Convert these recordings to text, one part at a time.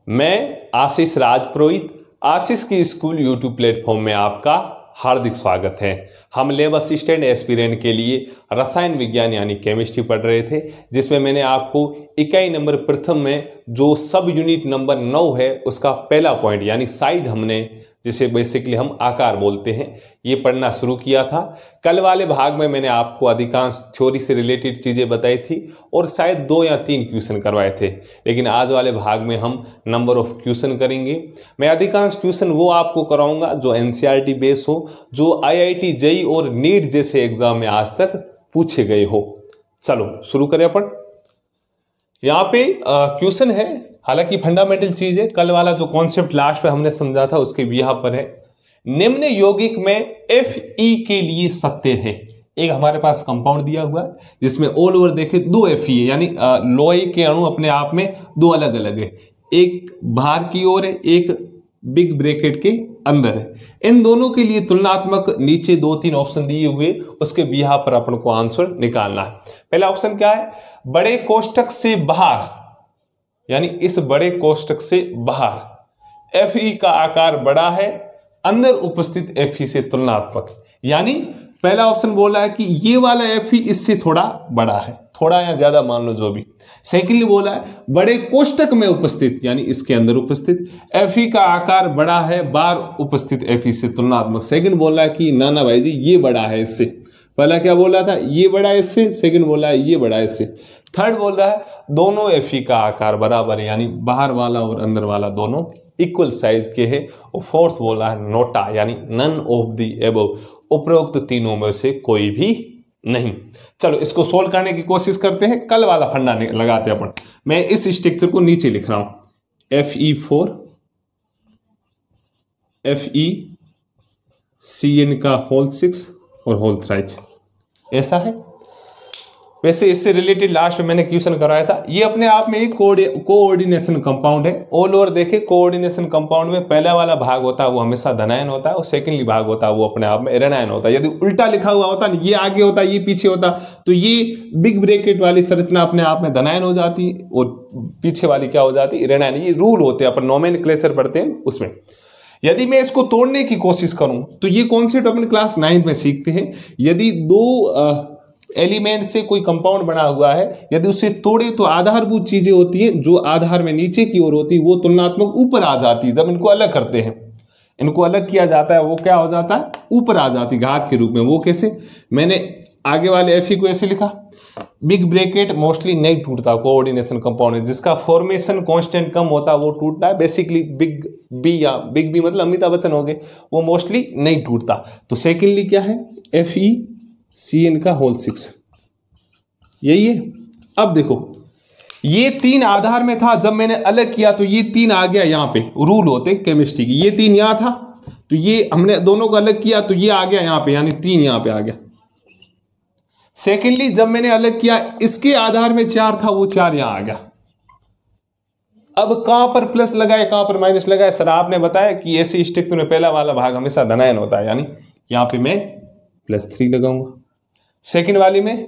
मैं आशीष राजपुरोहित आशीष की school YouTube platform में आपका हार्दिक स्वागत है। हम लैब असिस्टेंट एस्पिरेंट के लिए रसायन विज्ञान यानी केमिस्ट्री पढ़ रहे थे, जिसमें मैंने आपको इकाई नंबर प्रथम में जो सब यूनिट नंबर 9 है उसका पहला पॉइंट यानी साइज, हमने जिसे बेसिकली हम आकार बोलते हैं, ये पढ़ना शुरू किया था। कल वाले भाग में मैंने आपको अधिकांश थ्योरी से रिलेटेड चीज़ें बताई थी और शायद 2 या 3 क्वेश्चन करवाए थे, लेकिन आज वाले भाग में हम नंबर ऑफ क्वेश्चन करेंगे। मैं अधिकांश क्वेश्चन वो आपको कराऊंगा जो एनसीईआरटी बेस हो, जो आईआईटी जेईई और नीट जैसे एग्जाम में आज तक पूछे गए हो। चलो शुरू करें अपन। यहाँ पे क्वेश्चन है, हालांकि फंडामेंटल चीज है। कल वाला जो कॉन्सेप्ट लास्ट में हमने समझा था उसके भी यहाँ पर है। निम्न यौगिक में Fe के लिए सत्य है। एक हमारे पास कंपाउंड दिया हुआ है जिसमें ऑल ओवर देखे 2 Fe है, यानी लोहे के अणु अपने आप में 2 अलग अलग है, एक बाहर की ओर है, एक बिग ब्रैकेट के अंदर है। इन दोनों के लिए तुलनात्मक नीचे 2-3 ऑप्शन दिए हुए, उसके भी यहाँ पर अपन को आंसर निकालना है। पहला ऑप्शन क्या है? बड़े कोष्टक से बाहर, यानी इस बड़े कोष्टक से बाहर Fe का आकार बड़ा है अंदर उपस्थित Fe से तुलनात्मक, यानी पहला ऑप्शन बोला है कि ये वाला Fe इससे थोड़ा बड़ा है, थोड़ा या ज्यादा मान लो जो भी। सेकेंडली बोला है बड़े कोष्टक में उपस्थित, यानी इसके अंदर उपस्थित Fe का आकार बड़ा है बाहर उपस्थित Fe से तुलनात्मक। सेकंड बोला है कि ना भाई जी ये बड़ा है इससे। पहला क्या बोला था? ये बड़ा है इससे। सेकंड बोला है ये बड़ा है इससे। थर्ड बोल रहा है दोनों Fe का आकार बराबर है, यानी बाहर वाला और अंदर वाला दोनों इक्वल साइज के हैं। और फोर्थ बोला है नोटा, यानी नन ऑफ द एबव, उपरोक्त तीनों में से कोई भी नहीं। चलो इसको सोल्व करने की कोशिश करते हैं। कल वाला फंडा लगाते हैं अपन। मैं इस स्ट्रक्चर को नीचे लिख रहा हूं, Fe4 FeCN का होल 6 और होल थ्राइच, ऐसा है। वैसे इससे रिलेटेड लास्ट में मैंने क्वेश्चन कराया था। ये अपने आप में एक कोऑर्डिनेशन कंपाउंड है। ऑल ओवर देखे कोऑर्डिनेशन कंपाउंड में पहला वाला भाग होता है वो हमेशा धनायन होता है और सेकेंडली भाग होता है वो अपने आप में ऋणायन होता है। यदि उल्टा लिखा हुआ होता, ये आगे होता ये पीछे होता, तो ये बिग ब्रैकेट वाली संरचना अपने आप में धनायन हो जाती और पीछे वाली क्या हो जाती? ऋणायन। ये रूल होते हैं, अपन नोमेनक्लेचर पढ़ते हैं उसमें। यदि मैं इसको तोड़ने की कोशिश करूं तो ये कॉन्सेप्ट अपन क्लास 9 में सीखते हैं। यदि 2 एलिमेंट से कोई कंपाउंड बना हुआ है, यदि उसे तोड़े तो आधारभूत चीजें होती हैं जो आधार में नीचे की ओर होती है वो तुलनात्मक ऊपर आ जाती है। जब इनको अलग करते हैं, इनको अलग किया जाता है, वो क्या हो जाता है? ऊपर आ जाती, घात के रूप में। वो कैसे? मैंने आगे वाले Fe को ऐसे लिखा, बिग ब्रैकेट मोस्टली नहीं टूटता, कोऑर्डिनेशन कंपाउंड है, जिसका फॉर्मेशन कांस्टेंट कम होता है वो टूटता है। बेसिकली बिग बी, या बिग बी मतलब अमिताभ बच्चन हो गए, वो मोस्टली नहीं टूटता। तो सेकेंडली क्या है? FeCN का होल 6, यही है। अब देखो ये 3 आधार में था, जब मैंने अलग किया तो ये 3 आ गया यहाँ पे। रूल होते केमिस्ट्री की, ये 3 यहाँ था तो ये हमने दोनों को अलग किया तो ये आ गया यहाँ पे, यानी 3 यहाँ पे आ गया। सेकेंडली जब मैंने अलग किया इसके आधार में 4 था, वो 4 यहाँ आ गया। अब कहां पर प्लस लगाए कहां पर माइनस लगाए? सर आपने बताया कि ऐसी स्ट्रक्चर में पहला वाला भाग हमेशा धनायन होता है, यानी यहाँ पे मैं +3 लगाऊंगा, सेकंड वाली में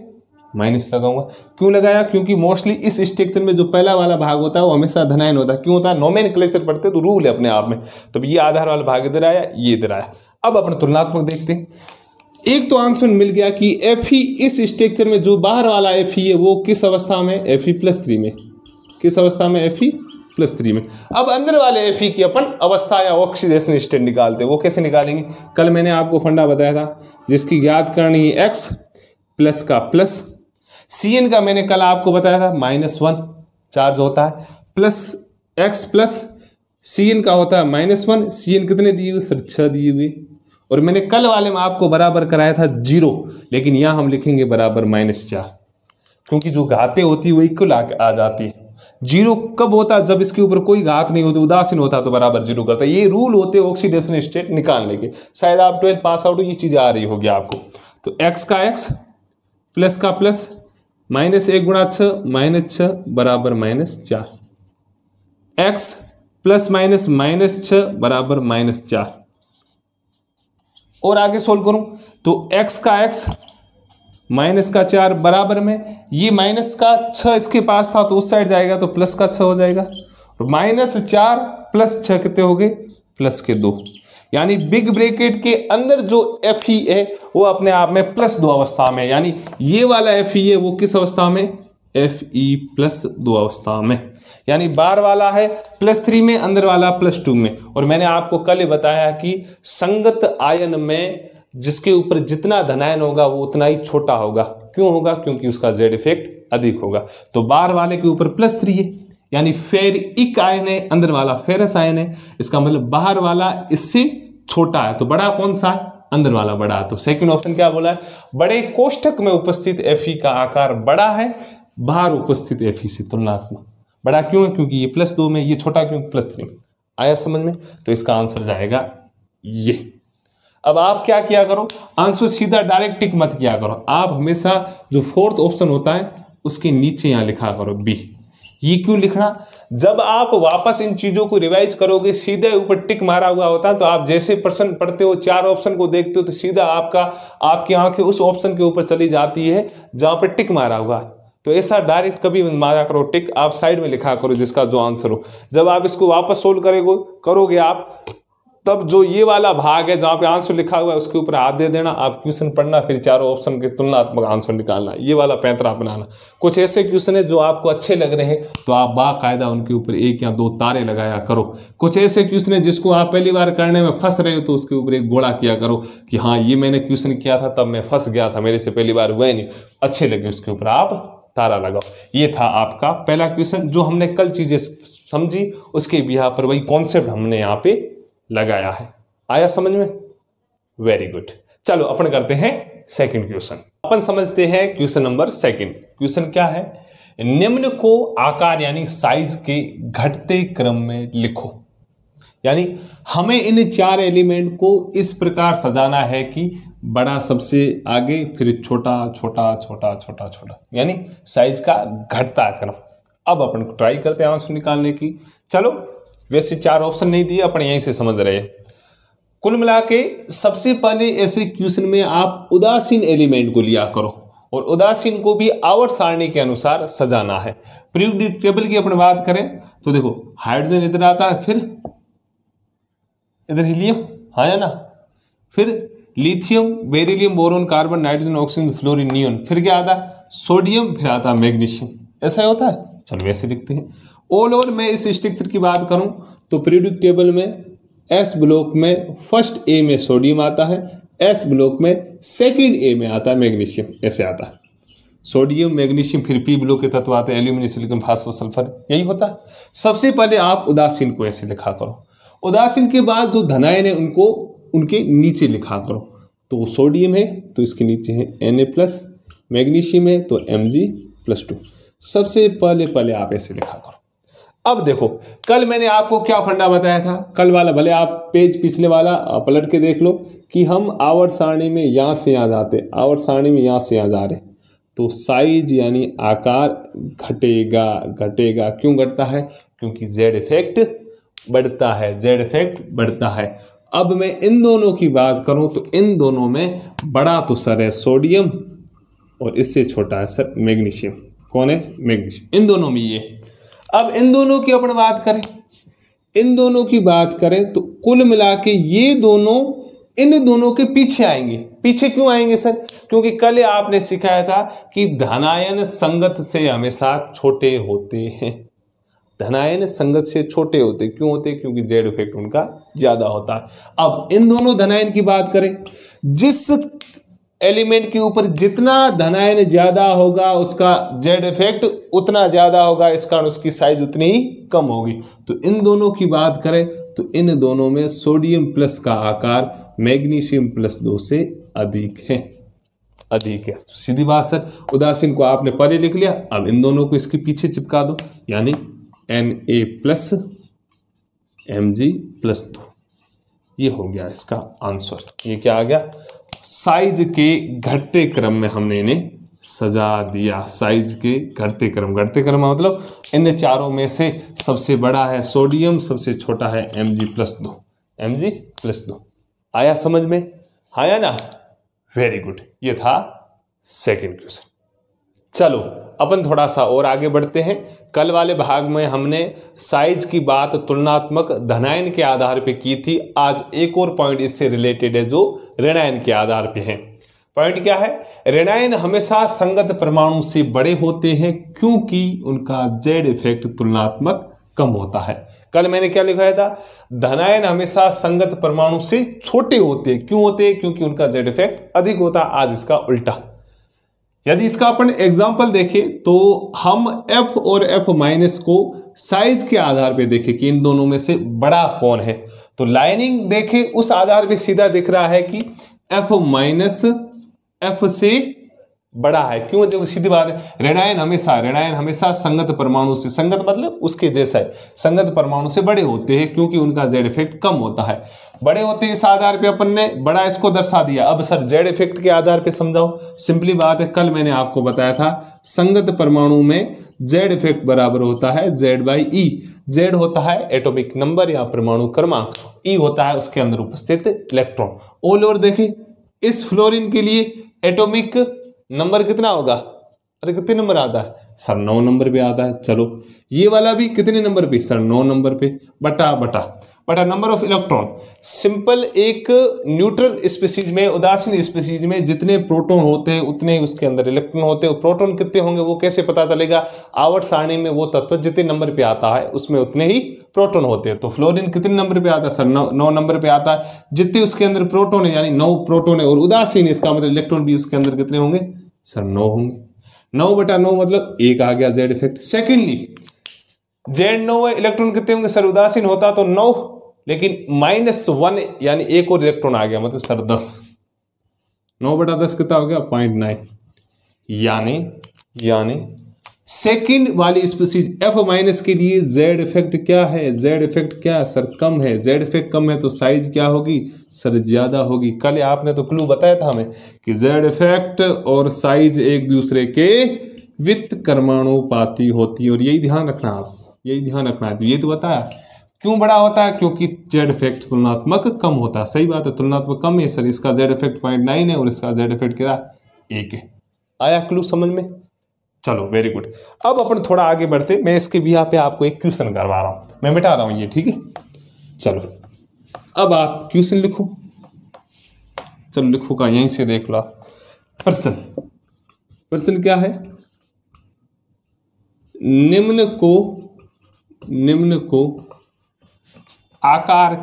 माइनस लगाऊंगा। क्यों लगाया? क्योंकि मोस्टली इस स्ट्रक्चर में जो पहला वाला भाग होता है वो हमेशा धनायन होता है। क्यों होता है? नोमेनक्लेचर पढ़ते तो रूल है अपने आप में। तो ये आधार वाला भाग इधर आया, ये इधर आया। अब अपन तुलनात्मक देखते हैं। एक तो आंसर मिल गया कि Fe इस स्ट्रक्चर में जो बाहर वाला Fe है वो किस अवस्था में? Fe+3 में। किस अवस्था में? Fe+3 में। अब अंदर वाले Fe की अपन अवस्था या ऑक्सीडेशन स्टेट निकालते हैं। वो कैसे निकालेंगे? कल मैंने आपको फंडा बताया था, जिसकी ज्ञात करनी है X प्लस का प्लस, Cn का मैंने कल आपको बताया था -1 चार्ज होता है, प्लस X प्लस Cn का होता है -1। Cn कितने दिए हुए? सर 6 दिए हुए। और मैंने कल वाले में आपको बराबर कराया था 0, लेकिन यहाँ हम लिखेंगे बराबर -4, क्योंकि जो घातें होती है वो इक्वल आ जाती है। 0 कब होता है? जब इसके ऊपर कोई घात नहीं होती, उदासीन होता तो बराबर 0 करता है। ये रूल होते हैं ऑक्सीडेशन स्टेट निकालने के। शायद आप 12th पास आउट हो, ये चीजें आ रही होगी आपको। तो x का x प्लस का प्लस -1 गुणा 6 -6 बराबर -4, x प्लस माइनस -6 बराबर -4। और आगे सोल्व करूं तो x का x माइनस का 4 बराबर में, ये माइनस का 6 इसके पास था तो उस साइड जाएगा तो प्लस का 6 हो जाएगा, -4 + 6 कितने हो गए, +2। यानी बिग ब्रैकेट के अंदर जो Fe है वो अपने आप में +2 अवस्था में, यानी ये वाला Fe है वो किस अवस्था में, Fe+2 अवस्था में। यानी बाहर वाला है +3 में, अंदर वाला +2 में। और मैंने आपको कल ही बताया कि संगत आयन में जिसके ऊपर जितना धनायन होगा वो उतना ही छोटा होगा। क्यों होगा, क्योंकि उसका Z इफेक्ट अधिक होगा। तो बाहर वाले के ऊपर +3 है, यानी फेरिक आयन है, अंदर वाला फेरस आयन है। इसका मतलब बाहर वाला इससे छोटा है। तो बड़ा कौन सा है, अंदर वाला बड़ा है। तो सेकंड ऑप्शन क्या बोला है, बड़े कोष्ठक में उपस्थित Fe का आकार बड़ा है बाहर उपस्थित Fe से तुलनात्मक। बड़ा क्यों है, क्योंकि ये +2 में, ये छोटा क्यों, +3 में। आया समझ में। तो इसका आंसर जाएगा ये। अब आप क्या किया करो, आंसर सीधा डायरेक्ट टिक मत किया करो। आप हमेशा जो फोर्थ ऑप्शन होता है उसके नीचे यहाँ लिखा करो बी। ये क्यों लिखना, जब आप वापस इन चीजों को रिवाइज करोगे सीधे ऊपर टिक मारा हुआ होता है। तो आप जैसे प्रश्न पढ़ते हो, 4 ऑप्शन को देखते हो, तो सीधा आपकी आंखें उस ऑप्शन के ऊपर चली जाती है जहां पर टिक मारा हुआ। तो ऐसा डायरेक्ट कभी मारा करो टिक, आप साइड में लिखा करो जिसका जो आंसर हो। जब आप इसको वापस सोल्व करोगे आप, तब जो ये वाला भाग है जहां पे आंसर लिखा हुआ है उसके ऊपर हाथ दे देना। आप क्वेश्चन पढ़ना, फिर चारों ऑप्शन के तुलनात्मक आंसर निकालना, ये वाला पैंतरा बनाना। कुछ ऐसे क्वेश्चन है जो आपको अच्छे लग रहे हैं तो आप बाकायदा उनके ऊपर 1 या 2 तारे लगाया करो। कुछ ऐसे क्वेश्चन है जिसको आप पहली बार करने में फंस रहे हो तो उसके ऊपर एक गोला किया करो कि हाँ ये मैंने क्वेश्चन किया था तब मैं फंस गया था, मेरे से पहली बार हुआ ही नहीं, अच्छे लगे, उसके ऊपर आप तारा लगाओ। ये था आपका पहला क्वेश्चन। जो हमने कल चीजें समझी उसके बिहार पर वही कॉन्सेप्ट हमने यहाँ पे लगाया है। आया समझ में, वेरी गुड। चलो अपन करते हैं सेकंड क्वेश्चन। अपन समझते हैं क्वेश्चन नंबर सेकंड। क्वेश्चन क्या है, निम्न को आकार यानी साइज के घटते क्रम में लिखो। यानी हमें इन 4 एलिमेंट को इस प्रकार सजाना है कि बड़ा सबसे आगे, फिर छोटा छोटा छोटा छोटा छोटा, यानी साइज का घटता क्रम। अब अपन ट्राई करते हैं आंसर निकालने की। चलो, वैसे 4 ऑप्शन नहीं दिए, अपन यहीं से समझ रहे हैं। कुल मिला के सबसे पहले ऐसे क्वेश्चन में आप उदासीन एलिमेंट को लिया करो और उदासीन को भी आवर्त सारणी के अनुसार सजाना है। पीरियोडिक टेबल की अपन बात करें तो देखो, हाइड्रोजन इधर आता है, फिर इधर हीलियम, हाँ है ना, फिर lithium, beryllium, boron, carbon, nitrogen, oxygen, fluorine, neon, फिर क्या आता है, सोडियम, फिर आता है मैग्नीशियम। ऐसा ही होता है। चलो वैसे लिखते हैं। ऑल ओवर मैं इस स्ट्रक्चर की बात करूं तो पीरियोडिक टेबल में एस ब्लॉक में फर्स्ट ए में सोडियम आता है, एस ब्लॉक में सेकंड ए में आता है मैग्नीशियम। ऐसे आता है सोडियम, मैग्नीशियम, फिर पी ब्लॉक के तत्व आते हैं एल्यूमिनियम, सिलिकॉन, फास्फोरस, सल्फर। यही होता है। सबसे पहले आप उदासीन को ऐसे लिखा करो। उदासीन के बाद जो धनायन है उनको उनके नीचे लिखा करो। तो सोडियम है तो इसके नीचे है Na+, मैग्नीशियम है तो Mg+2। सबसे पहले आप ऐसे लिखा करो। अब देखो, कल मैंने आपको क्या फंडा बताया था, कल वाला, भले आप पेज पिछले वाला पलट के देख लो कि हम आवर्त सारणी में यहाँ से यहाँ जाते, आवर्त सारणी में यहाँ से यहाँ जा रहे, तो साइज यानी आकार घटेगा। घटेगा क्यों घटता है, क्योंकि Z इफेक्ट बढ़ता है, Z इफेक्ट बढ़ता है। अब मैं इन दोनों की बात करूं तो इन दोनों में बड़ा तो सर है सोडियम और इससे छोटा है सर मैग्नीशियम। कौन है, मैग्नीशियम। इन दोनों में ये। अब इन दोनों की अपन बात करें, इन दोनों की बात करें तो कुल मिला के ये दोनों इन दोनों के पीछे आएंगे। पीछे क्यों आएंगे सर, क्योंकि कल आपने सिखाया था कि धनायन संगत से हमेशा छोटे होते हैं। धनायन संगत से छोटे होते क्यों होते, क्योंकि Z इफेक्ट उनका ज्यादा होता है। अब इन दोनों धनायन की बात करें, जिस एलिमेंट के ऊपर जितना धनायन ज्यादा होगा उसका Z इफेक्ट उतना ज्यादा होगा, इस कारण उसकी साइज उतनी ही कम होगी। तो इन दोनों की बात करें तो इन दोनों में सोडियम प्लस का आकार मैग्नीशियम +2 से अधिक है, अधिक है। तो सीधी बात सर, उदासीन को आपने पहले लिख लिया, अब इन दोनों को इसके पीछे चिपका दो, यानी Na+ Mg+2। ये हो गया इसका आंसर। ये क्या आ गया, साइज के घटते क्रम में हमने इन्हें सजा दिया। साइज के घटते क्रम, घटते क्रम मतलब इन चारों में से सबसे बड़ा है सोडियम, सबसे छोटा है Mg+2। Mg+2 आया समझ में, आया ना, वेरी गुड। ये था सेकंड क्वेश्चन। चलो अपन थोड़ा सा और आगे बढ़ते हैं। कल वाले भाग में हमने साइज की बात तुलनात्मक धनायन के आधार पे की थी। आज एक और पॉइंट इससे रिलेटेड है जो ऋणायन के आधार पे है। पॉइंट क्या है? ऋणायन हमेशा संगत परमाणु से बड़े होते हैं क्योंकि उनका जेड इफेक्ट तुलनात्मक कम होता है। कल मैंने क्या लिखाया था? धनायन हमेशा संगत परमाणु से छोटे होते हैं। क्यों होते हैं? क्योंकि उनका जेड इफेक्ट अधिक होता है। आज इसका उल्टा। यदि इसका अपन एग्जांपल देखें तो हम F और F माइनस को साइज के आधार पे देखें कि इन दोनों में से बड़ा कौन है, तो लाइनिंग देखें उस आधार पे सीधा दिख रहा है कि F माइनस F से बड़ा है। क्यों? देखो सीधी बात है, ऋणायन हमेशा संगत परमाणु से, संगत मतलब उसके जैसा है, संगत परमाणु से बड़े होते हैं क्योंकि उनका जेड इफेक्ट कम होता है। बड़े होते हैं इस आधार पे अपन ने बड़ा इसको दर्शा दिया। अब सर जेड इफेक्ट के आधार पे समझाओ। सिंपली बात है, कल मैंने आपको बताया था संगत परमाणु में जेड इफेक्ट बराबर होता है जेड बाई ई। जेड होता है एटॉमिक नंबर या परमाणु क्रमांक, ई होता है उसके अंदर उपस्थित इलेक्ट्रॉन। ऑल ओवर देखें, इस फ्लोरीन के लिए एटॉमिक नंबर कितना होगा? अरे कितने नंबर आता है सर? 9 नंबर पे आता है। चलो ये वाला भी कितने नंबर पे सर? 9 नंबर पे, बटा नंबर ऑफ इलेक्ट्रॉन। सिंपल एक न्यूट्रल स्पीसीज में, उदासीन स्पीसीज में जितने प्रोटॉन होते हैं उतने ही उसके अंदर इलेक्ट्रॉन होते हैं। प्रोटॉन कितने होंगे वो कैसे पता चलेगा? आवर्त सारणी में वो तत्व जितने नंबर पे आता है उसमें उतने ही प्रोटॉन होते हैं। तो फ्लोरीन कितने नंबर पे आता है सर? 9 नंबर पे आता है। जितने उसके अंदर प्रोटॉन है यानी 9 प्रोटॉन है, और उदासीन इसका मतलब इलेक्ट्रॉन भी उसके अंदर कितने होंगे सर? 9 होंगे। 9/9 मतलब 1 आ गया जेड इफेक्ट। सेकेंडली जेड 9 है, इलेक्ट्रॉन कितने होंगे सर? उदासीन होता तो 9, लेकिन -1 यानी एक और इलेक्ट्रॉन आ गया, मतलब सर 10। 9/10 कितना हो गया? 0.9। यानी सेकंड वाली स्पीसीज F माइनस के लिए जेड इफेक्ट क्या है? जेड इफेक्ट क्या सर? कम है। जेड इफेक्ट कम है तो साइज क्या होगी सर? ज्यादा होगी। कल आपने तो क्लू बताया था हमें कि जेड इफेक्ट और साइज एक दूसरे के व्युत्क्रमानुपाती होती है, और यही ध्यान रखना है आपको, यही ध्यान रखना है। तो ये तो बताया क्यों बड़ा होता है? क्योंकि जेड इफेक्ट तुलनात्मक कम होता है। सही बात है, तुलनात्मक कम है सर। इसका जेड इफेक्ट 0.9 है और इसका जेड इफेक्ट क्या? 1 है। आया क्लू समझ में? चलो वेरी गुड। अब अपन थोड़ा आगे बढ़ते, मैं इसके भी यहाँ पे आपको एक क्वेश्चन करवा रहा हूं, मैं मिटा रहा हूं ये, ठीक है? चलो अब आप क्वेश्चन लिखो। चलो लिखो का यहीं से देख लो। प्रश्न क्या है? निम्न को आकार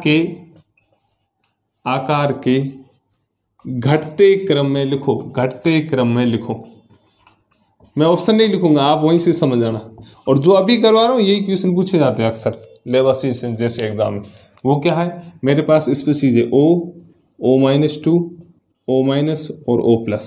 के घटते क्रम में लिखो। मैं ऑप्शन नहीं लिखूंगा, आप वहीं से समझ जाना। और जो अभी करवा रहा हूं यही क्वेश्चन पूछे जाते हैं अक्सर लेवल असिस्टेंट जैसे एग्जाम में। वो क्या है? मेरे पास स्पीसीज है O-2, O- और O+।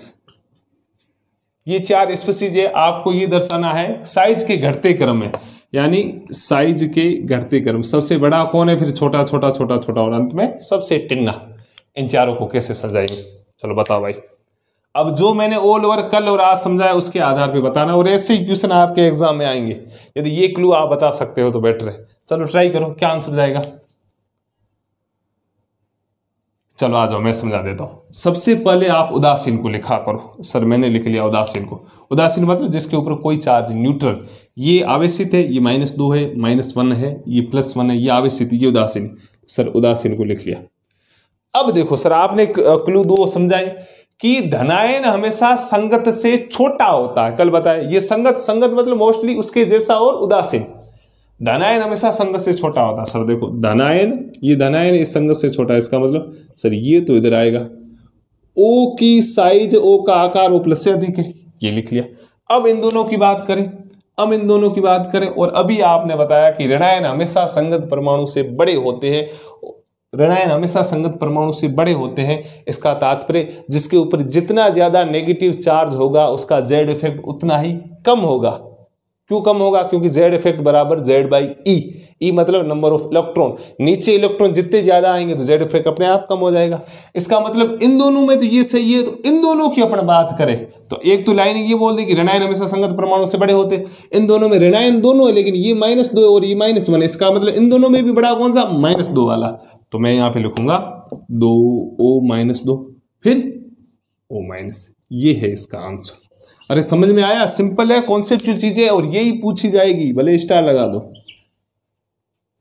ये 4 स्पीसीज है। आपको ये दर्शाना है साइज के घटते क्रम में, यानी साइज के घटते क्रम। सबसे बड़ा कौन है, फिर छोटा छोटा छोटा छोटा, और अंत में सबसे टिन्ना। इन चारों को कैसे सजाएंगे? चलो बताओ भाई। अब जो मैंने ऑल ओवर कल और आज समझाया उसके आधार पे बताना, और ऐसे ही क्वेश्चन आपके एग्जाम में आएंगे। यदि ये क्लू आप बता सकते हो तो बेटर है। चलो ट्राई करो, क्या आंसर जाएगा? चलो आ जाओ, मैं समझा देता हूं। सबसे पहले आप उदासीन को लिखा करो। सर मैंने लिख लिया उदासीन को। उदासीन मतलब जिसके ऊपर कोई चार्ज, न्यूट्रल। ये आवेशित है, ये -2 है, -1 है, ये +1 है, ये आवेशित, ये उदासीन। सर उदासीन को लिख लिया। अब देखो सर, आपने क्लू 2 समझाए कि धनायन हमेशा संगत से छोटा होता है। कल बताया ये संगत मतलब मोस्टली उसके जैसा, और उदासीन। धनायन हमेशा संगत से छोटा होता है। सर देखो धनायन इस संगत से छोटा है, इसका मतलब सर ये तो इधर आएगा। O की साइज, O का आकार O+ से अधिक है, ये लिख लिया। अब इन दोनों की बात करें, और अभी आपने बताया कि ऋणायन हमेशा संगत परमाणु से बड़े होते हैं। इसका तात्पर्य जिसके ऊपर जितना ज्यादा नेगेटिव चार्ज होगा उसका जेड इफेक्ट उतना ही कम होगा। क्यों कम होगा? क्योंकि जेड इफेक्ट बराबर जेड बाई ई मतलब नंबर ऑफ इलेक्ट्रॉन। नीचे इलेक्ट्रॉन जितने ज्यादा आएंगे तो जेड इफेक्ट अपने आप कम हो जाएगा। इसका मतलब इन दोनों में तो ये सही है। तो इन दोनों की अपन बात करें तो एक तो लाइन ये बोल दी कि ऋणायन हमेशा संगत परमाणु से बड़े होते। इन दोनों में ऋणायन दोनों है, लेकिन ये -2 और ये -1। इसका मतलब इन दोनों में भी बड़ा कौन सा? -2 वाला। तो मैं यहां पे लिखूंगा 2O-2, फिर O-। ये है इसका आंसर। अरे समझ में आया? सिंपल है, कॉन्सेप्चुअल चीजें और यही पूछी जाएगी, भले स्टार लगा दो।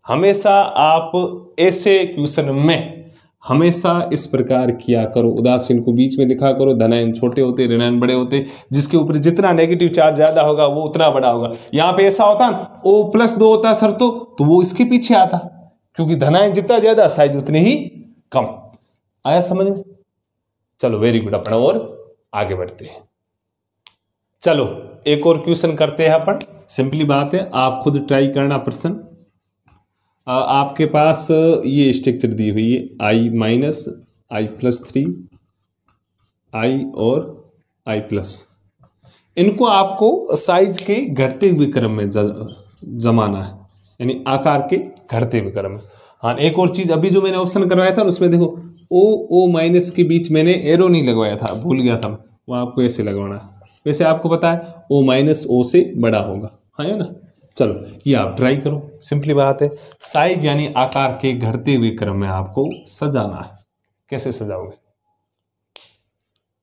हमेशा आप ऐसे क्वेश्चन में हमेशा इस प्रकार किया करो, उदासीन को बीच में लिखा करो, धनायन छोटे होते ऋणायन बड़े होते, जिसके ऊपर जितना नेगेटिव चार्ज ज्यादा होगा वो उतना बड़ा होगा। यहाँ पे ऐसा होता ना O+2 होता सर तो वो इसके पीछे आता, क्योंकि धनायन जितना ज्यादा साइज उतनी ही कम। आया समझ में? चलो वेरी गुड, अपन और आगे बढ़ते हैं। चलो एक और क्वेश्चन करते हैं अपन। सिंपली बात है, आप खुद ट्राई करना प्रश्न। आपके पास ये स्ट्रक्चर दी हुई है I- I+3 I और I+, इनको आपको साइज के घटते हुए क्रम में जमाना है, यानी आकार के घटते हुए क्रम में। हाँ, एक और चीज, अभी जो मैंने ऑप्शन करवाया था उसमें देखो O के बीच मैंने एरो नहीं लगवाया था, भूल गया था, वो आपको ऐसे लगवाना है। वैसे आपको पता है O- O से बड़ा होगा, हाँ है ना। चलो ये आप ट्राई करो, सिंपली बात है, साइज यानी आकार के घटते हुए क्रम में आपको सजाना है। कैसे सजाओगे?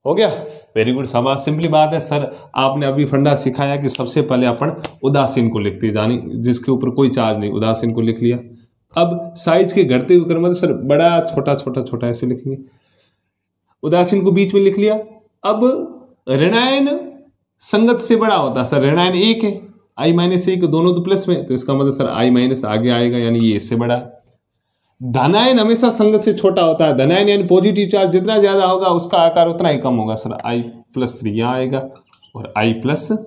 हो गया, वेरी गुड, शाबाश। सिंपली बात है सर, आपने अभी फंडा सिखाया कि सबसे पहले अपन उदासीन को लिखते हैं, यानी जिसके ऊपर कोई चार्ज नहीं, उदासीन को लिख लिया। अब साइज के घटते हुए क्रम में सर बड़ा छोटा छोटा छोटा ऐसे लिखेंगे, उदासीन को बीच में लिख लिया। अब ऋणायन संगत से बड़ा होता है सर, ऋणायन 1 है, I-1 दोनों तो प्लस में, तो इसका मतलब सर I- आगे आएगा, यानी ये इससे बड़ा है। धनायन हमेशा संगत से छोटा होता है, धनायन यानी पॉजिटिव चार्ज जितना ज्यादा होगा उसका आकार उतना ही कम होगा सर। I+3 यहाँ आएगा और I+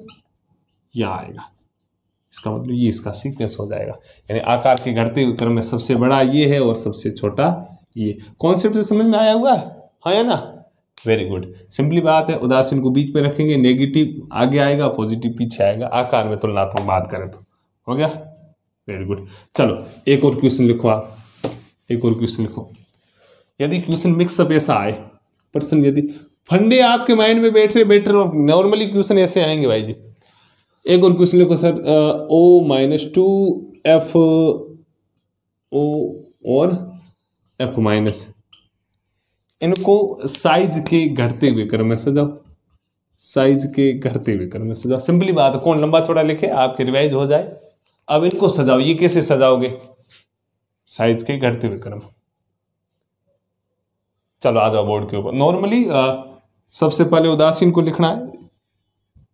यहाँ आएगा, इसका मतलब ये इसका सीक्वेंस हो जाएगा, यानी आकार के घटते हुए क्रम में सबसे बड़ा ये है और सबसे छोटा ये। कॉन्सेप्ट से समझ में आया हुआ है? हाँ या ना? वेरी गुड, सिंपली बात है, उदासीन को बीच में रखेंगे, नेगेटिव आगे आएगा, पॉजिटिव पीछे आएगा, आकार में तुलनात्मक बात करें तो। हो गया, वेरी गुड। चलो एक और क्वेश्चन लिखो आप, एक और क्वेश्चन लिखो। यदि क्वेश्चन मिक्सअप ऐसा आए प्रश्न, यदि फंडे आपके माइंड में बैठ रहे और नॉर्मली क्वेश्चन ऐसे आएंगे भाई जी। एक और क्वेश्चन लिखो सर, O-2 F O और F-, इनको साइज के घटते हुए क्रम में सजाओ, साइज के घटते हुए क्रम में सजाओ। सिंपली बात है, कौन लंबा चौड़ा लिखे आपके रिवाइज हो जाए। अब इनको सजाओ, ये कैसे सजाओगे? साइज के घटते हुए क्रम। चलो आ जाओ बोर्ड के ऊपर। नॉर्मली सबसे पहले उदासीन को लिखना है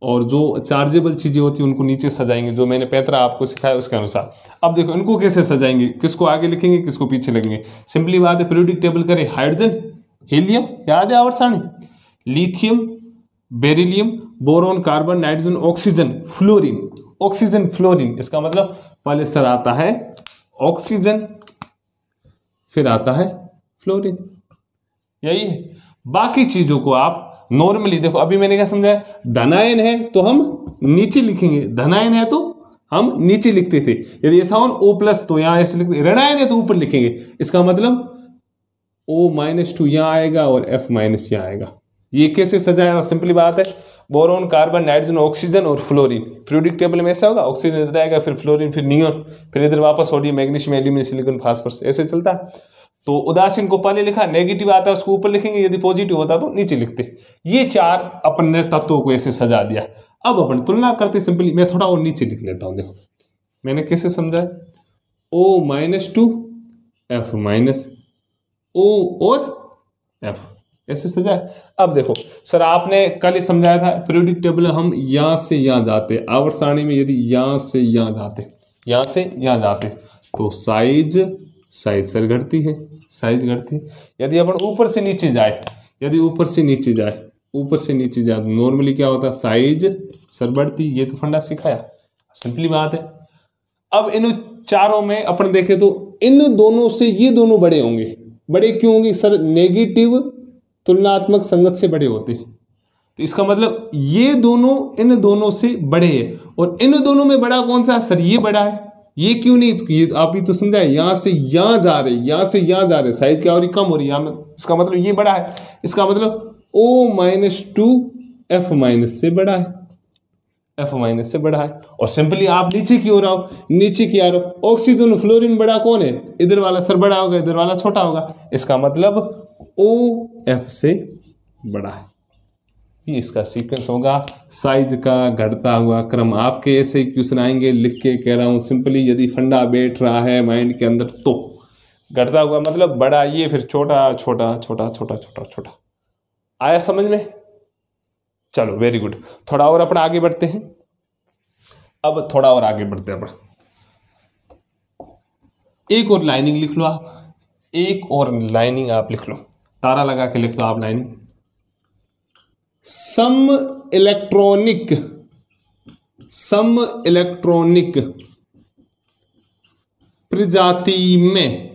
और जो चार्जेबल चीजें होती है उनको नीचे सजाएंगे, जो मैंने पैतरा आपको सिखाया उसके अनुसार। अब देखो इनको कैसे सजाएंगे, किसको आगे लिखेंगे किसको पीछे लिखेंगे। सिंपली बात है, पीरियोडिक टेबल करें, हाइड्रोजन, हीलियम, याद है आवर्त सारणी, lithium, beryllium, boron, carbon, nitrogen, oxygen, fluorine. Oxygen fluorine, इसका मतलब पहले सर आता है ऑक्सीजन, फिर आता है फ्लोरीन, यही है। बाकी चीजों को आप नॉर्मली देखो, अभी मैंने क्या समझाया, धनायन है तो हम नीचे लिखेंगे, धनायन है तो हम नीचे लिखते थे। यदि ऐसा हो O+ तो यहां ऐसे लिखते, ऋणायन है तो ऊपर लिखेंगे। इसका मतलब O-2 यहां आएगा और F- यहां आएगा। ये कैसे सजाया? सिंपली बात है, बोरोन, कार्बन, नाइट्रोजन, ऑक्सीजन और फ्लोरीन। पीरियोडिक टेबल में ऐसा होगा, ऑक्सीजन इधर आएगा, फिर फ्लोरीन, फिर नियोन, फिर इधर वापस sodium, magnesium, aluminium, silicon, phosphorus, ऐसे चलता है। तो उदासीन को पहले लिखा, नेगेटिव आता है उसको ऊपर लिखेंगे, यदि पॉजिटिव होता तो नीचे लिखते। ये चार अपन ने तत्वों को ऐसे सजा दिया। अब अपन तुलना करते, सिंपली मैं थोड़ा और नीचे लिख लेता हूं। देखो मैंने कैसे समझा, O-2 F-, O और F, ऐसे सजा। अब देखो सर, आपने कल ही समझाया था, पीरियोडिक टेबल हम यहां से यहां जाते, आवर्त सारणी में यदि यहां से यहां जाते, यहां से यहां जाते तो साइज सर घटती है, साइज घटती है। यदि अपन ऊपर से नीचे जाए, यदि ऊपर से नीचे जाए, ऊपर से नीचे जाए, नॉर्मली क्या होता है, साइज सर बढ़ती। ये तो फंडा सिखाया, सिंपली बात है। अब इन चारों में अपन देखें तो इन दोनों से ये दोनों बड़े होंगे। बड़े क्यों होंगे सर? नेगेटिव तुलनात्मक संगत से बड़े होते हैं। तो इसका मतलब ये दोनों इन दोनों से बड़े हैं, और इन दोनों में बड़ा कौन सा है सर? ये बड़ा है। ये क्यों नहीं? तो ये आप ही तो समझाए, यहां से यहां जा रहे, यहां से यहां जा रहे, साइज क्या हो रही, कम हो रही है। इसका मतलब ये बड़ा है। इसका मतलब O-2 F- से बड़ा है, F- से बड़ा है। और सिंपली आप नीचे की ओर आओ, नीचे की ओर ऑक्सीजन फ्लोरीन बड़ा कौन है? इधर वाला सर बड़ा होगा, इधर वाला छोटा होगा। इसका मतलब OF से बड़ा है। ये इसका सीक्वेंस होगा। साइज का घटता हुआ क्रम, आपके ऐसे ही क्वेश्चन आएंगे, लिख के कह रहा हूँ सिंपली, यदि फंडा बैठ रहा है माइंड के अंदर तो घटता हुआ मतलब बड़ा, ये फिर छोटा छोटा छोटा छोटा छोटा छोटा। आया समझ में? चलो वेरी गुड। थोड़ा और अपना आगे बढ़ते हैं। अब थोड़ा और आगे बढ़ते हैं अपना, एक और लाइनिंग लिख लो आप, एक और लाइनिंग आप लिख लो, तारा लगा के लिख लो आप लाइनिंग। सम इलेक्ट्रॉनिक प्रजाति में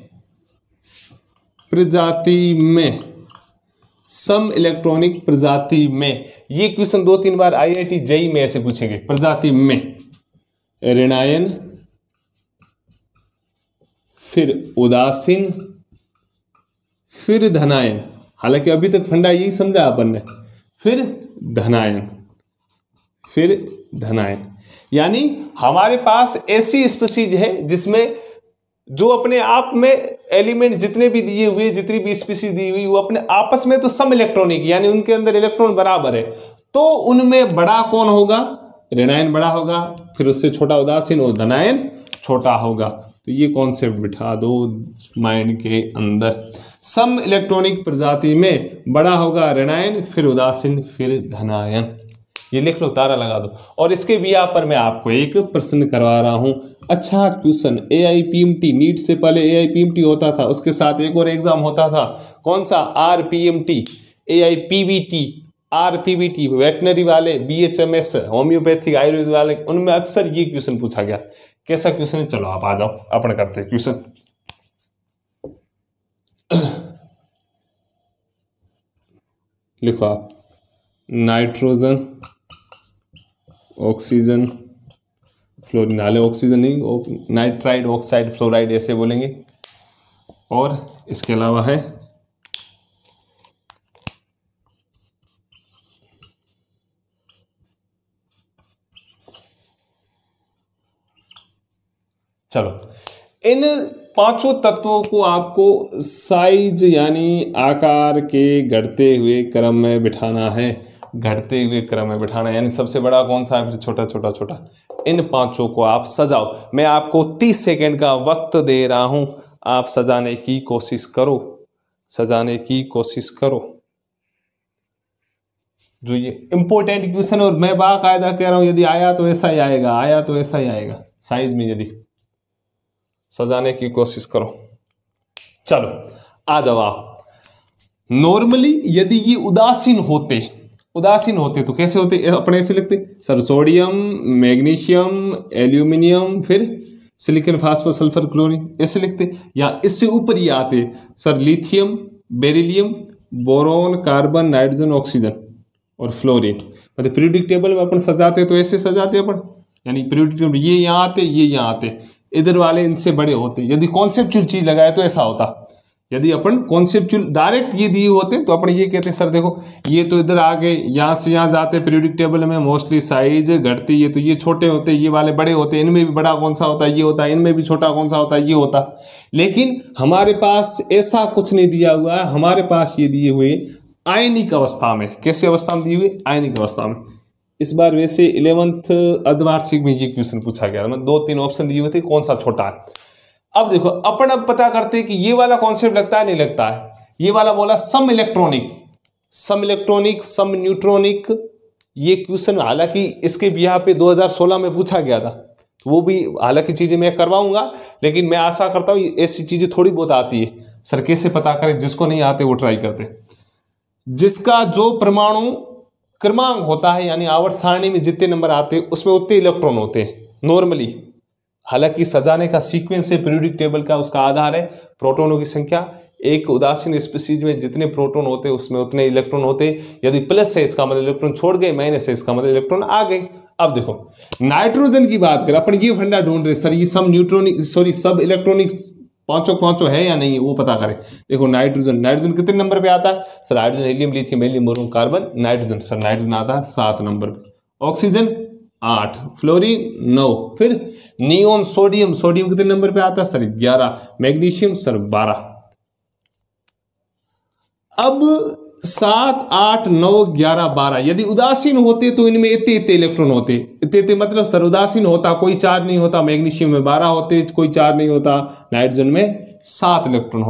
सम इलेक्ट्रॉनिक प्रजाति में, ये क्वेश्चन 2-3 बार IIT JEE में ऐसे पूछेंगे। प्रजाति में ऋणायन, फिर उदासीन, फिर धनायन, हालांकि अभी तक फंडा यही समझा अपन ने, फिर धनायन। यानी हमारे पास ऐसी स्पीसीज है जिसमें जो अपने आप में एलिमेंट जितने भी दिए हुए, जितनी भी स्पीसीज दी हुई, वो अपने आपस में तो सम इलेक्ट्रॉनिक, यानी उनके अंदर इलेक्ट्रॉन बराबर है, तो उनमें बड़ा कौन होगा? ऋणायन बड़ा होगा, फिर उससे छोटा उदासीन और धनायन छोटा होगा। तो ये कॉन्सेप्ट बिठा दो माइंड के अंदर। सम इलेक्ट्रॉनिक प्रजाति में बड़ा होगा ऋणायन, फिर उदासीन, फिर धनायन। ये लिख लो, तारा लगा दो। और इसके भी यहाँ पर मैं आपको एक प्रश्न करवा रहा हूं, अच्छा क्वेश्चन। AIPMT, नीट से पहले AIPMT होता था, उसके साथ एक और एग्जाम होता था, कौन सा? RPMT, AIPBT, RPBT, वेटनरी वाले, BHMS, होम्योपैथिक आयुर्वेद वाले, उनमें अक्सर ये क्वेश्चन पूछा गया। कैसा क्वेश्चन है? चलो आप आ जाओ, अपन करते हैं क्वेश्चन। लिखो आप, नाइट्रोजन, ऑक्सीजन, फ्लोरीन, हाले ऑक्सीजन नहीं, नाइट्राइड, ऑक्साइड, फ्लोराइड ऐसे बोलेंगे। और इसके अलावा है चलो, इन पांचों तत्वों को आपको साइज यानी आकार के घटते हुए क्रम में बिठाना है। घटते हुए क्रम में बिठाना, यानी सबसे बड़ा कौन सा है, फिर छोटा छोटा छोटा। इन पांचों को आप सजाओ। मैं आपको 30 सेकेंड का वक्त दे रहा हूं, आप सजाने की कोशिश करो, सजाने की कोशिश करो। जो ये इंपॉर्टेंट क्वेश्चन, और मैं बाकायदा कह रहा हूं, यदि आया तो ऐसा ही आएगा, आया तो ऐसा ही आएगा साइज में। यदि सजाने की कोशिश करो, चलो आ जाओ आप। नॉर्मली यदि ये उदासीन होते तो कैसे होते? अपने ऐसे लिखते सर, सोडियम, मैग्नीशियम, एल्यूमिनियम, फिर सिलिकॉन, फास्फोरस, सल्फर, क्लोरीन, ऐसे लिखते। या इससे ऊपर ये आते sir, lithium, beryllium, boron, carbon, nitrogen, oxygen और फ्लोरीन। मतलब पीरियोडिक टेबल में अपन सजाते तो ऐसे सजाते अपन, यानी पीरियोडिक टेबल ये यहाँ आते, ये यहाँ आते, इधर वाले इनसे बड़े होते। यदि कॉन्सेप्चुअल चीज लगाए तो ऐसा होता। यदि अपन कॉन्सेप्चुअल डायरेक्ट ये दिए होते तो अपन ये कहते सर देखो, ये तो इधर आ गए, यहाँ से यहाँ जाते पीरियोडिक टेबल में, मोस्टली साइज घटती, ये तो ये छोटे होते, ये वाले बड़े होते, इनमें भी बड़ा कौन सा होता है, ये होता है, इनमें भी छोटा कौन सा होता है, ये होता। लेकिन हमारे पास ऐसा कुछ नहीं दिया हुआ है, हमारे पास ये दिए हुए आयनिक अवस्था में। कैसी अवस्था में दिए हुए? आयनिक अवस्था में। इस बार वैसे 11th अर्धवार्षिक में ये क्वेश्चन पूछा गया था, मतलब 2-3 ऑप्शन दिए हुए थे, कौन सा छोटा है। अब देखो, अपन अब पता करते हैं कि ये वाला कॉन्सेप्ट लगता है नहीं लगता है। ये वाला बोला सम इलेक्ट्रॉनिक, सम न्यूट्रॉनिक। ये क्वेश्चन हालांकि इसके भी यहाँ पे 2016 में पूछा गया था, वो भी हालांकि चीजें मैं करवाऊंगा, लेकिन मैं आशा करता हूँ ऐसी चीजें थोड़ी बहुत आती है। सर कैसे पता करें? जिसको नहीं आते वो ट्राई करते। जिसका जो परमाणु क्रमांक होता है, यानी आवर्त सारणी में जितने नंबर आते हैं उसमें उतने इलेक्ट्रॉन होते हैं नॉर्मली। हालांकि सजाने का सीक्वेंस है पीरियोडिक टेबल का, उसका आधार है प्रोटॉनों की संख्या। एक उदासीन स्पीसीज में जितने प्रोटॉन होते हैं उसमें उतने इलेक्ट्रॉन होते हैं। यदि प्लस है इसका मतलब इलेक्ट्रॉन छोड़ गए, माइनस है इसका मतलब इलेक्ट्रॉन आ गए। अब देखो नाइट्रोजन की बात करें, अपन ये फंडा ढूंढ रहे सर, ये सब न्यूट्रॉनिक सब इलेक्ट्रॉनिक पांचों है या नहीं है वो पता करें। देखो नाइट्रोजन कितने नंबर पे आता है? Sir hydrogen, helium, lithium, helium, boron, carbon, nitrogen. Sir nitrogen आता है 7 नंबर पे, ऑक्सीजन 8, फ्लोरीन 9, फिर नियोन, सोडियम कितने नंबर पे आता है? Sir 11, magnesium sir 12। अब 7, 8, 9, 11, 12 यदि उदासीन होते तो इनमें इतने इतने इलेक्ट्रॉन होते। इतने मतलब सर उदासीन होता कोई चार्ज नहीं होता, मैग्नीशियम में 12 होते, कोई चार्ज नहीं होता, नाइट्रोजन में 7 इलेक्ट्रॉन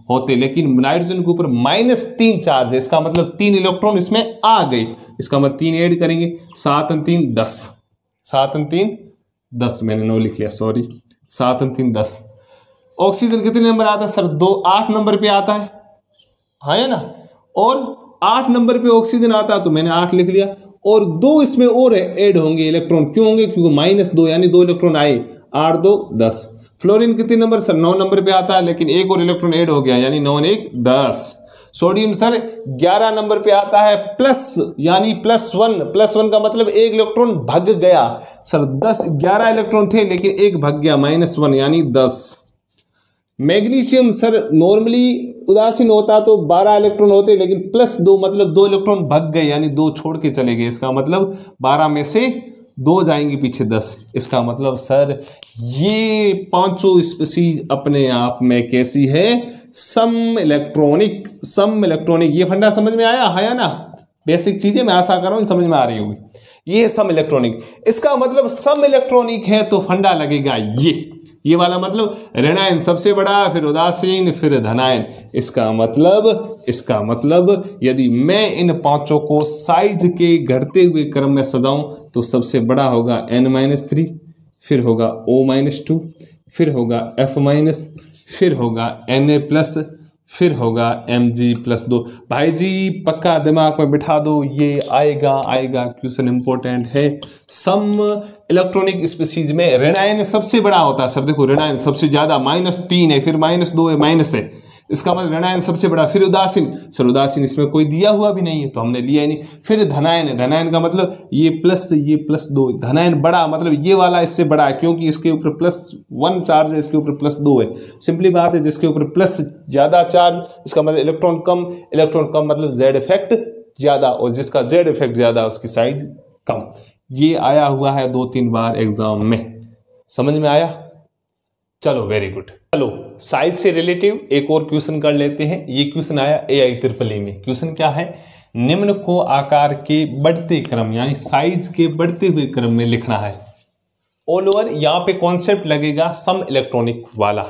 होते, लेकिन नाइट्रोजन के ऊपर -3 चार्ज है, इसका मतलब 3 इलेक्ट्रॉन इसमें आ गए, इसका मतलब 3 ऐड करेंगे, 7 और 3 10, 7 और 3 10, मैंने 9 लिख लिया सॉरी, 7 और 3 10। ऑक्सीजन कितने नंबर आता है सर? 8 नंबर पे आता है, हाँ है ना, और 8 नंबर पे ऑक्सीजन आता है तो मैंने 8 लिख लिया, और 2 इसमें और ऐड होंगे इलेक्ट्रॉन, क्यों होंगे? क्योंकि -2 यानी 2 इलेक्ट्रॉन आए, 8 2 10। फ्लोरीन कितने नंबर सर? 9 नंबर पे आता है, लेकिन एक और इलेक्ट्रॉन ऐड हो गया यानी 9 और 1 10। सोडियम सर 11 नंबर पे आता है, प्लस यानी +1 का मतलब एक इलेक्ट्रॉन भाग गया सर, 11 इलेक्ट्रॉन थे लेकिन एक भाग गया, -1 यानी 10। मैग्नीशियम सर नॉर्मली उदासीन होता तो 12 इलेक्ट्रॉन होते, लेकिन +2 मतलब 2 इलेक्ट्रॉन भाग गए यानी 2 छोड़ के चले गए, इसका मतलब 12 में से 2 जाएंगे पीछे 10। इसका मतलब सर ये पांचों स्पीशीज अपने आप में कैसी है? सम इलेक्ट्रॉनिक। ये फंडा समझ में आया है ना? बेसिक चीजें मैं आशा कर रहा हूं समझ में आ रही होगी। ये सम इलेक्ट्रॉनिक, इसका मतलब सम इलेक्ट्रॉनिक है तो फंडा लगेगा ये वाला, मतलब ऋणायन सबसे बड़ा, फिर उदासीन, फिर धनायन। इसका मतलब यदि मैं इन पांचों को साइज के घटते हुए क्रम में सजाऊं तो सबसे बड़ा होगा N-3, फिर होगा O-2, फिर होगा F-, फिर होगा Na+, फिर होगा Mg+2। भाई जी पक्का दिमाग में बिठा दो, ये आएगा क्वेश्चन इंपॉर्टेंट है। सम इलेक्ट्रॉनिक स्पीशीज में ऋणायन सबसे बड़ा होता है सर, देखो ऋणायन सबसे ज्यादा, -3 है, फिर -2 है, माइनस है, इसका मतलब ऋणायन सबसे बड़ा। फिर उदासीन सर, उदासीन इसमें कोई दिया हुआ भी नहीं है तो हमने लिया ही नहीं। फिर धनायन है, धनायन का मतलब ये +2, धनायन बड़ा मतलब ये वाला इससे बड़ा है, क्योंकि इसके ऊपर +1 चार्ज है, इसके ऊपर +2 है। सिंपली बात है, जिसके ऊपर प्लस ज्यादा चार्ज, इसका मतलब इलेक्ट्रॉन कम मतलब Z इफेक्ट ज्यादा, और जिसका Z इफेक्ट ज्यादा उसकी साइज कम। ये आया हुआ है 2-3 बार एग्जाम में, समझ में आया? चलो वेरी गुड। चलो साइज से रिलेटिव एक और क्वेश्चन कर लेते हैं। ये क्वेश्चन आया AIEEE में। क्वेश्चन क्या है? निम्न को आकार के बढ़ते क्रम यानी साइज के बढ़ते हुए क्रम में लिखना है। ऑल ओवर यहाँ पे कॉन्सेप्ट लगेगा सम इलेक्ट्रॉनिक वाला,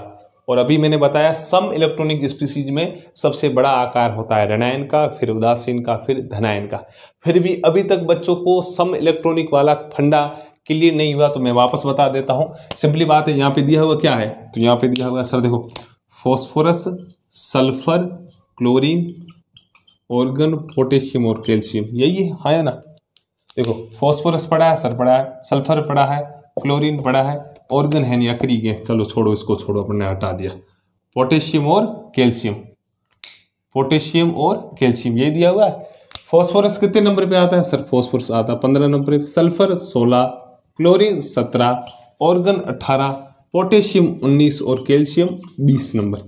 और अभी मैंने बताया सम इलेक्ट्रॉनिक स्पीशीज में सबसे बड़ा आकार होता है ऋणायन का, फिर उदासीन का, फिर धनायन का। फिर भी अभी तक बच्चों को सम इलेक्ट्रॉनिक वाला फंडा क्लियर नहीं हुआ तो मैं वापस बता देता हूं। सिंपली बात है, यहाँ पे दिया हुआ क्या है? तो यहाँ पे दिया हुआ सर देखो, phosphorus, sulphur, chlorine, organ, potassium और कैल्शियम, यही है ना? देखो फॉस्फोरस पड़ा है सर, पड़ा है, सल्फर पड़ा है, क्लोरीन पड़ा है, ऑर्गन है नहीं, अकरी के, चलो छोड़ो इसको, छोड़ो अपने हटा दिया। पोटेशियम और कैल्शियम यही दिया हुआ है। फॉस्फोरस कितने नंबर पे आता है सर? फॉस्फोरस आता है 15 नंबर पे, सल्फर 16, क्लोरीन 17, ऑर्गन 18, पोटेशियम 19 और कैल्शियम 20 नंबर।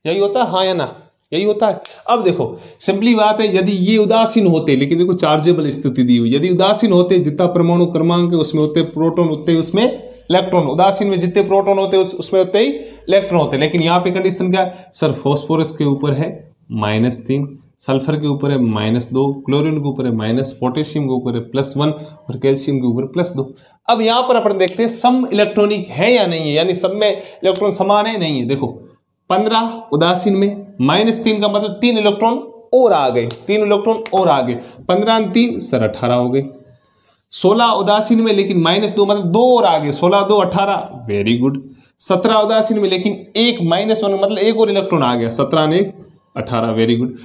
यही होता है, हाँ या ना? यही होता है। अब देखो सिंपली बात है, यदि ये उदासीन होते, लेकिन देखो चार्जेबल स्थिति दी हुई, यदि उदासीन होते जितना परमाणु क्रमांक है उसमें उतने प्रोटॉन उतने उसमें इलेक्ट्रॉन, उदासीन में जितने प्रोटॉन होते उसमें उतने ही इलेक्ट्रॉन होते। लेकिन यहाँ पे कंडीशन क्या है सर? फॉस्फोरस के ऊपर है -3, सल्फर के ऊपर है -2, क्लोरीन के ऊपर है -, पोटेशियम के ऊपर है +1 और कैल्शियम के ऊपर +2। अब यहाँ पर अपन देखते हैं सम इलेक्ट्रॉनिक है या नहीं है, यानी सब में इलेक्ट्रॉन समान है नहीं है। देखो 15 उदासीन में, -3 का मतलब 3 इलेक्ट्रॉन और आ गए, 15 और 3 सर 18 हो गए। 16 उदासीन में लेकिन -2 मतलब 2 और आ गए, 16 2 18, वेरी गुड। 17 उदासीन में लेकिन एक -1 मतलब एक और इलेक्ट्रॉन आ गया, 17 ने 18, वेरी गुड।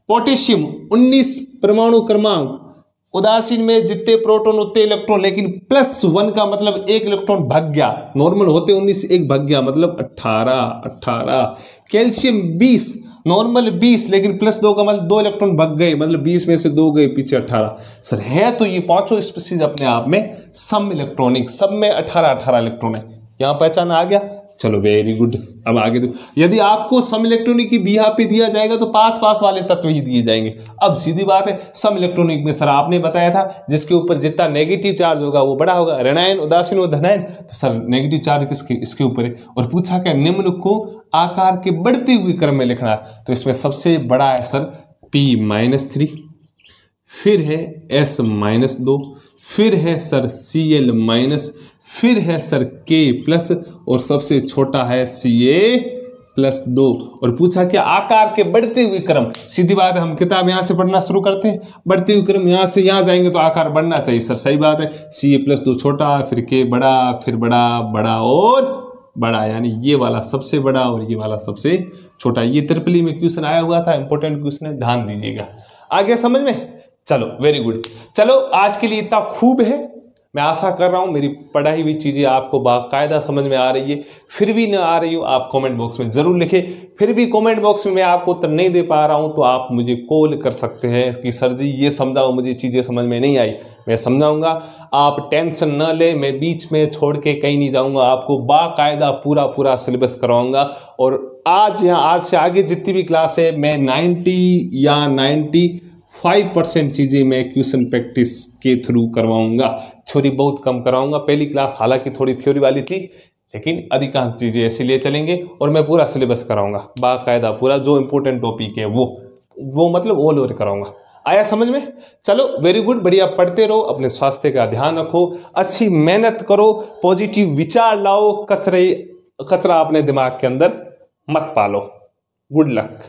पोटेशियम 19 परमाणु क्रमांक, उदासीन में जितने प्रोटॉन उतने इलेक्ट्रॉन, लेकिन +1 का मतलब एक इलेक्ट्रॉन भाग गया, नॉर्मल होते 19 एक भाग गया मतलब 18। कैल्शियम 20, नॉर्मल 20 लेकिन +2 का मतलब 2 इलेक्ट्रॉन भाग गए, मतलब 20 में से 2 गए पीछे 18। सर है तो ये पांचों स्पीशीज अपने आप में सम इलेक्ट्रॉनिक, सब में 18 इलेक्ट्रॉन है। यहां पहचान आ गया? चलो वेरी गुड। अब आगे देखो, यदि आपको सम इलेक्ट्रॉनिक की भी यहाँ पे दिया जाएगा तो पास वाले तत्व ही दिए जाएंगे। अब सीधी बात है, सम इलेक्ट्रॉनिक में सर आपने बताया था जिसके ऊपर जितना नेगेटिव चार्ज होगा वो बड़ा होगा, ऋणायन, उदासीन और धनायन। तो सर नेगेटिव चार्ज इसके ऊपर है। और पूछा क्या? निम्न को आकार के बढ़ते हुए क्रम में लिखना है, तो इसमें सबसे बड़ा है सर P-3, फिर है S-2, फिर है सर Cl-, फिर है सर K+, और सबसे छोटा है Ca+2। और पूछा कि आकार के बढ़ते हुए क्रम, सीधी बात है, हम किताब यहाँ से पढ़ना शुरू करते हैं, बढ़ते हुए क्रम यहाँ से यहाँ जाएंगे तो आकार बढ़ना चाहिए सर, सही बात है। Ca+2 छोटा, फिर K बड़ा, फिर बड़ा, बड़ा और बड़ा, यानी ये वाला सबसे बड़ा और ये वाला सबसे छोटा। ये ट्रिपली में क्वेश्चन आया हुआ था, इंपॉर्टेंट क्वेश्चन है, ध्यान दीजिएगा। आ गया समझ में? चलो वेरी गुड। चलो आज के लिए इतना खूब है। मैं आशा कर रहा हूँ मेरी पढ़ाई हुई चीज़ें आपको बाकायदा समझ में आ रही है। फिर भी ना आ रही हो आप कमेंट बॉक्स में ज़रूर लिखें। फिर भी कमेंट बॉक्स में मैं आपको उत्तर नहीं दे पा रहा हूँ तो आप मुझे कॉल कर सकते हैं कि सर जी ये समझाओ, मुझे चीज़ें समझ में नहीं आई, मैं समझाऊंगा। आप टेंशन न ले, मैं बीच में छोड़ के कहीं नहीं जाऊँगा, आपको बाकायदा पूरा सिलेबस करवाऊँगा। और आज से आगे जितनी भी क्लास है मैं 90 या 95% चीज़ें मैं क्वेश्चन प्रैक्टिस के थ्रू करवाऊंगा, थ्योरी बहुत कम कराऊंगा। पहली क्लास हालांकि थोड़ी थ्योरी वाली थी, लेकिन अधिकांश चीज़ें ऐसे लिए चलेंगे और मैं पूरा सिलेबस कराऊंगा बाकायदा, पूरा जो इंपॉर्टेंट टॉपिक है वो मतलब ऑल ओवर कराऊंगा। आया समझ में? चलो वेरी गुड, बढ़िया पढ़ते रहो, अपने स्वास्थ्य का ध्यान रखो, अच्छी मेहनत करो, पॉजिटिव विचार लाओ, कचरा अपने दिमाग के अंदर मत पालो। Good luck.